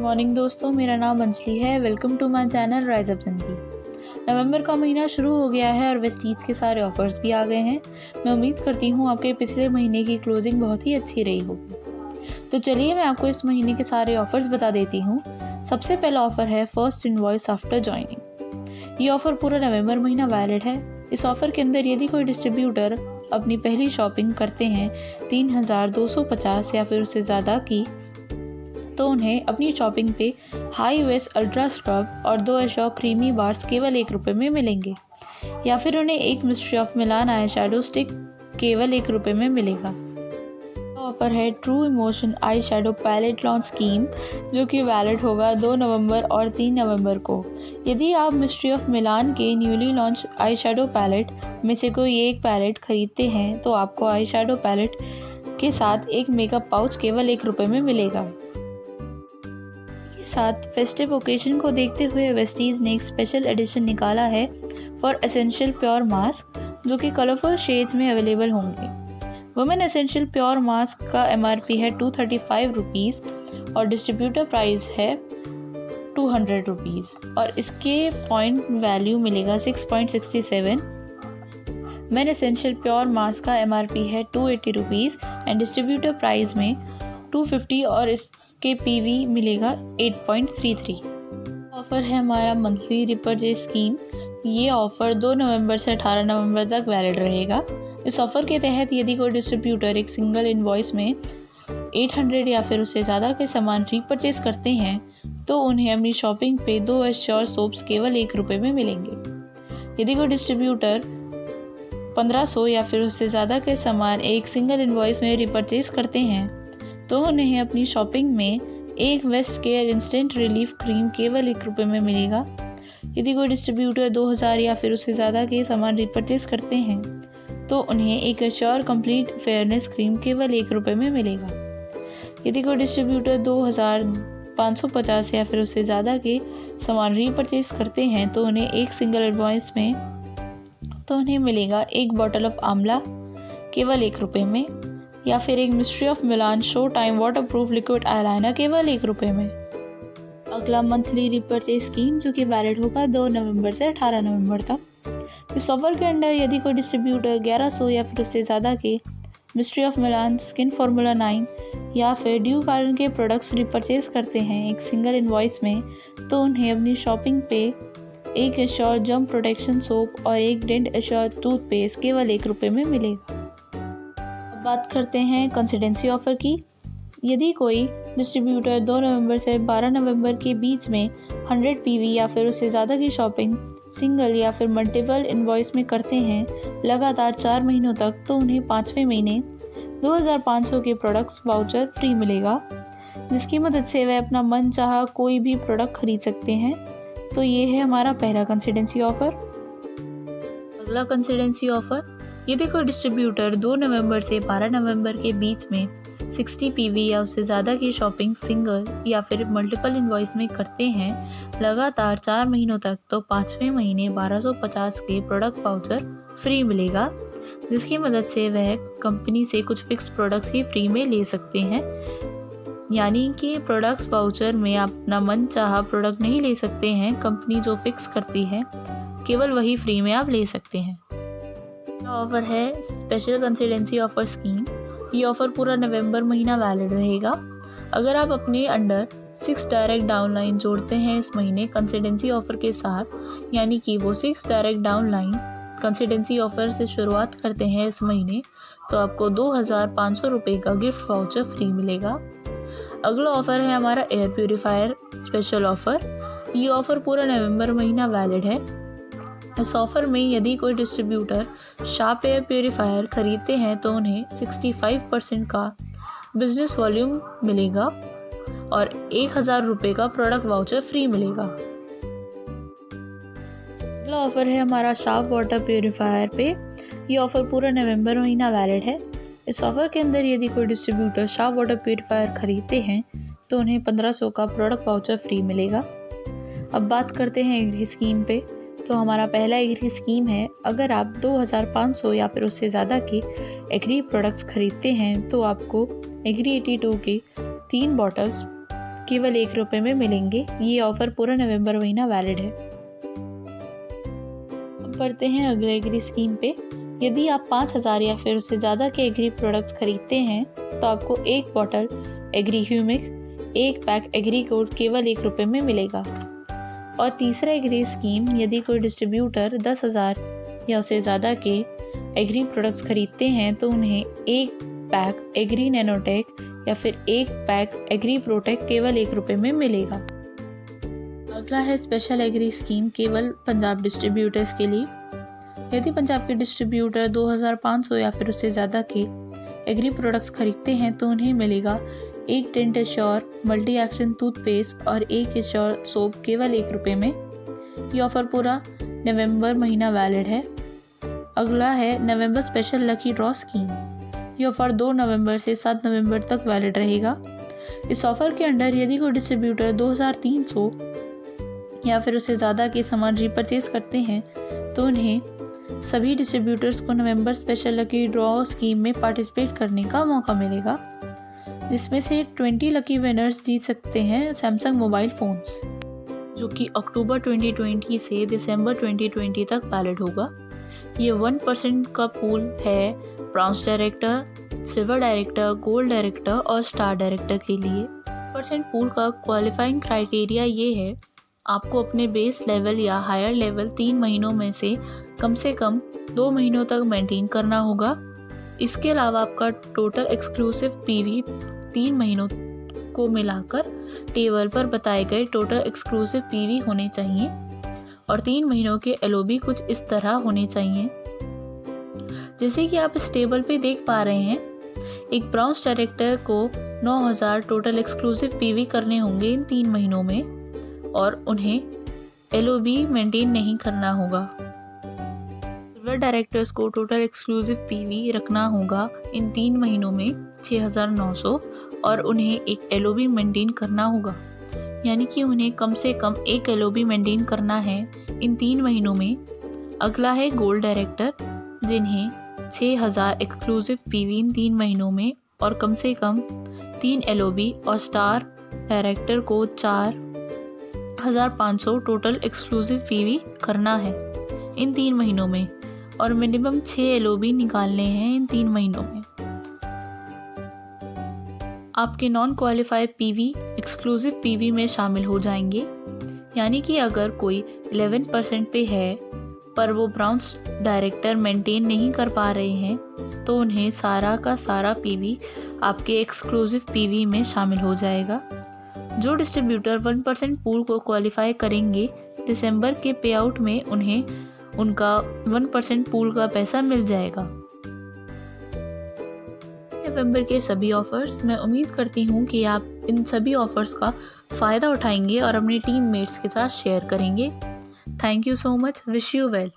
Morning दोस्तों, मेरा नाम अंजलि है। Welcome to my channel Rise Up Zindagi. नवंबर का महीना शुरू हो गया है और वेस्टीज के सारे ऑफर्स भी आ गए हैं। मैं उम्मीद करती हूँ आपके पिछले महीने की क्लोजिंग बहुत ही अच्छी रही होगी। तो चलिए मैं आपको इस महीने के सारे ऑफर्स बता देती हूँ। सबसे पहला ऑफर है फर्स्ट इनवॉइस आफ्टर ज्वाइनिंग। ये ऑफर पूरा नवंबर महीना वैलिड है। इस ऑफर के अंदर यदि कोई डिस्ट्रीब्यूटर अपनी पहली शॉपिंग करते हैं 3250 या फिर उससे ज़्यादा की, तो उन्हें अपनी शॉपिंग पे हाई वेस्ट अल्ट्रा स्क्रब और 2 एश्योर क्रीमी बार्स केवल ₹1 में मिलेंगे, या फिर उन्हें एक mystery of Milan eye shadow stick केवल ₹1 में मिलेगा। ऑफर है true emotion eye shadow palette launch scheme, जो कि वैलिड होगा 2 नवंबर और 3 नवंबर को। यदि आप मिस्ट्री ऑफ मिलान के newly launch eye shadow palette में से कोई एक पैलेट खरीदते हैं तो आपको आई शैडो पैलेट के साथ एक मेकअप पाउच केवल ₹1 में मिलेगा। साथ फेस्टिव ओकेजन को देखते हुए वेस्टीज ने एक स्पेशल एडिशन निकाला है फॉर एसेंशियल प्योर मास्क, जो कि कलरफुल शेड्स में अवेलेबल होंगे। वुमेन एसेंशियल प्योर मास्क का MRP है ₹235 और डिस्ट्रीब्यूटर प्राइस है ₹200 और इसके पॉइंट वैल्यू मिलेगा 6.67। मेन एसेंशियल प्योर मास्क का MRP है ₹280 एंड डिस्ट्रीब्यूटर प्राइस में 250 और इसके PV मिलेगा 8.33। ऑफर है हमारा मंथली रिपर्चेज स्कीम। ये ऑफ़र 2 नवंबर से 18 नवंबर तक वैलिड रहेगा। इस ऑफ़र के तहत यदि कोई डिस्ट्रीब्यूटर एक सिंगल इनवॉइस में 800 या फिर उससे ज़्यादा के सामान रीपरचेज करते हैं तो उन्हें अपनी शॉपिंग पे 2 एश्योर सोप्स केवल ₹1 में मिलेंगे। यदि कोई डिस्ट्रीब्यूटर 1500 या फिर उससे ज़्यादा के सामान एक सिंगल इनवॉइस में रीपरचेज करते हैं तो उन्हें अपनी शॉपिंग में एक vest care instant relief cream केवल ₹1 में मिलेगा। यदि कोई डिस्ट्रीब्यूटर 2000 या फिर उससे ज़्यादा के सामान रिपरचेज करते हैं तो उन्हें एक एश्योर कंप्लीट फेयरनेस क्रीम केवल ₹1 में मिलेगा। यदि कोई डिस्ट्रीब्यूटर 2550 या फिर उससे ज़्यादा के सामान रिपरचेज करते हैं तो उन्हें एक सिंगल इनवॉइस में तो उन्हें मिलेगा एक बॉटल ऑफ आंवला केवल ₹1 में, या फिर एक mystery of Milan show time waterproof liquid eyeliner केवल ₹1 में। अगला मंथली रिपर्चेज स्कीम, जो कि वैलिड होगा 2 नवंबर से 18 नवंबर तक। इस ऑफर के अंदर यदि कोई डिस्ट्रीब्यूटर 1100 या फिर उससे ज़्यादा के mystery of Milan skin formula 9 या फिर ड्यू गार्डन के प्रोडक्ट्स रिपर्चेज करते हैं एक सिंगल इनवॉइस में तो उन्हें अपनी शॉपिंग पे एक एश्योर जर्म प्रोटेक्शन सोप और एक डेंट एश्योर टूथपेस्ट केवल ₹1 में मिलेगा। बात करते हैं कंसिडेंसी ऑफ़र की। यदि कोई डिस्ट्रीब्यूटर 2 नवंबर से 12 नवंबर के बीच में 100 PV या फिर उससे ज़्यादा की शॉपिंग सिंगल या फिर मल्टीपल इनवॉइस में करते हैं लगातार 4 महीनों तक तो उन्हें 5वें महीने 2500 के प्रोडक्ट्स वाउचर फ्री मिलेगा, जिसकी मदद से वह अपना मन चाहा कोई भी प्रोडक्ट खरीद सकते हैं। तो ये है हमारा पहला कंसिडेंसी ऑफ़र। अगला कंसिडेंसी ऑफ़र, यदि कोई डिस्ट्रीब्यूटर 2 नवंबर से 12 नवंबर के बीच में 60 PV या उससे ज़्यादा की शॉपिंग सिंगल या फिर मल्टीपल इनवॉइस में करते हैं लगातार 4 महीनों तक तो 5वें महीने 1250 के प्रोडक्ट वाउचर फ्री मिलेगा, जिसकी मदद से वह कंपनी से कुछ फिक्स प्रोडक्ट्स ही फ्री में ले सकते हैं। यानी कि प्रोडक्ट्स वाउचर में आप अपना मन चाहा प्रोडक्ट नहीं ले सकते हैं, कंपनी जो फिक्स करती है केवल वही फ्री में आप ले सकते हैं। ऑफर है स्पेशल कंसिडेंसी ऑफर स्कीम। ये ऑफर पूरा नवंबर महीना वैलिड रहेगा। अगर आप अपने अंडर 6 डायरेक्ट डाउनलाइन जोड़ते हैं इस महीने कंसिडेंसी ऑफर के साथ, यानी कि वो 6 डायरेक्ट डाउनलाइन कंसिडेंसी ऑफर से शुरुआत करते हैं इस महीने, तो आपको ₹2500 का गिफ्ट वाउचर फ्री मिलेगा। अगला ऑफर है हमारा एयर प्यूरीफायर स्पेशल ऑफर। ये ऑफर पूरा नवंबर महीना वैलिड है। इस ऑफ़र में यदि कोई डिस्ट्रीब्यूटर शार्प एयर प्यूरीफायर खरीदते हैं तो उन्हें 65% का बिजनेस वॉल्यूम मिलेगा और ₹1000 का प्रोडक्ट वाउचर फ्री मिलेगा। अगला ऑफ़र है हमारा शार्प वाटर प्यूरीफायर पे। ये ऑफ़र पूरा नवंबर महीना वैलिड है। इस ऑफ़र के अंदर यदि कोई डिस्ट्रीब्यूटर शार्प वाटर प्यूरीफायर खरीदते हैं तो उन्हें 1500 का प्रोडक्ट वाउचर फ्री मिलेगा। अब बात करते हैं एग्री स्कीम पे। तो हमारा पहला एग्री स्कीम है, अगर आप 2500 या फिर उससे ज़्यादा के एग्री प्रोडक्ट्स खरीदते हैं तो आपको एग्री 82 के 3 बॉटल्स केवल 1 रुपये में मिलेंगे। ये ऑफ़र पूरा नवंबर महीना वैलिड है। अब बढ़ते हैं अगले एग्री स्कीम पे। यदि आप 5,000 या फिर उससे ज़्यादा के एग्री प्रोडक्ट्स खरीदते हैं तो आपको 1 bottle agri humic, 1 pack agri gold केवल 1 रुपये में मिलेगा। और तीसरा एग्री स्कीम, यदि कोई डिस्ट्रीब्यूटर 10,000 या उससे ज़्यादा के एग्री प्रोडक्ट्स खरीदते हैं तो उन्हें 1 पैक एग्री नैनोटेक या फिर 1 पैक एग्री प्रोटेक केवल 1 रुपये में मिलेगा। अगला है स्पेशल एग्री स्कीम केवल पंजाब डिस्ट्रीब्यूटर्स के लिए। यदि पंजाब के डिस्ट्रीब्यूटर 2,500 या फिर उससे ज़्यादा के एग्री प्रोडक्ट्स खरीदते हैं तो उन्हें मिलेगा 1 dent assure multi action toothpaste और 1 एश्योर सोप केवल 1 रुपये में। ये ऑफ़र पूरा नवंबर महीना वैलिड है। अगला है नवंबर स्पेशल लकी ड्रॉ स्कीम। ये ऑफ़र 2 नवंबर से 7 नवंबर तक वैलिड रहेगा। इस ऑफ़र के अंडर यदि कोई डिस्ट्रीब्यूटर 2,300 या फिर उससे ज़्यादा के सामान रीपरचेज करते हैं तो उन्हें सभी डिस्ट्रीब्यूटर्स को नवंबर स्पेशल लकी ड्रॉ स्कीम में पार्टिसिपेट करने का मौका मिलेगा, जिसमें से 20 लकी विनर्स जीत सकते हैं सैमसंग मोबाइल फ़ोन्स, जो कि अक्टूबर 2020 से दिसंबर 2020 तक वैलिड होगा। ये 1% का पूल है bronze director, silver director, gold director और स्टार डायरेक्टर के लिए। % पूल का क्वालिफाइंग क्राइटेरिया ये है, आपको अपने बेस लेवल या हायर लेवल 3 महीनों में से कम 2 महीनों तक मेंटेन करना होगा। इसके अलावा आपका टोटल एक्सक्लूसिव पीवी 3 महीनों को मिलाकर टेबल पर बताए गए टोटल एक्सक्लूसिव पीवी होने चाहिए और 3 महीनों के एलओबी कुछ इस तरह होने चाहिए। जैसे कि आप इस टेबल पे देख पा रहे हैं, एक ब्राउन्स डायरेक्टर को 9,000 टोटल एक्सक्लूसिव पीवी करने होंगे इन 3 महीनों में और उन्हें एलओबी मेंटेन नहीं करना होगा। सिल्वर डायरेक्टर्स को टोटल एक्सक्लूसिव पीवी रखना होगा इन 3 महीनों में 6,900 और उन्हें एक एलओबी मेंटेन करना होगा, यानी कि उन्हें कम से कम एक एलओबी मेंटेन करना है इन 3 महीनों में। अगला है गोल्ड डायरेक्टर, जिन्हें 6,000 एक्सक्लूसिव पीवी इन 3 महीनों में और कम से कम 3 एलओबी और स्टार डायरेक्टर को 4,500 टोटल एक्सक्लूसिव पीवी करना है इन 3 महीनों में और मिनिमम 6 एलओबी निकालने हैं इन 3 महीनों में। आपके non qualified PV exclusive PV में शामिल हो जाएंगे, यानी कि अगर कोई 11% पे है पर वो ब्राउन्स डायरेक्टर मेंटेन नहीं कर पा रहे हैं तो उन्हें सारा का सारा पीवी आपके एक्सक्लूसिव पीवी में शामिल हो जाएगा। जो डिस्ट्रीब्यूटर 1% पूल को क्वालिफाई करेंगे, दिसंबर के पे आउट में उन्हें उनका 1% पूल का पैसा मिल जाएगा। नवंबर के सभी ऑफर्स, मैं उम्मीद करती हूँ कि आप इन सभी ऑफर्स का फ़ायदा उठाएंगे और अपनी टीम मेट्स के साथ शेयर करेंगे। Thank you so much. Wish you well.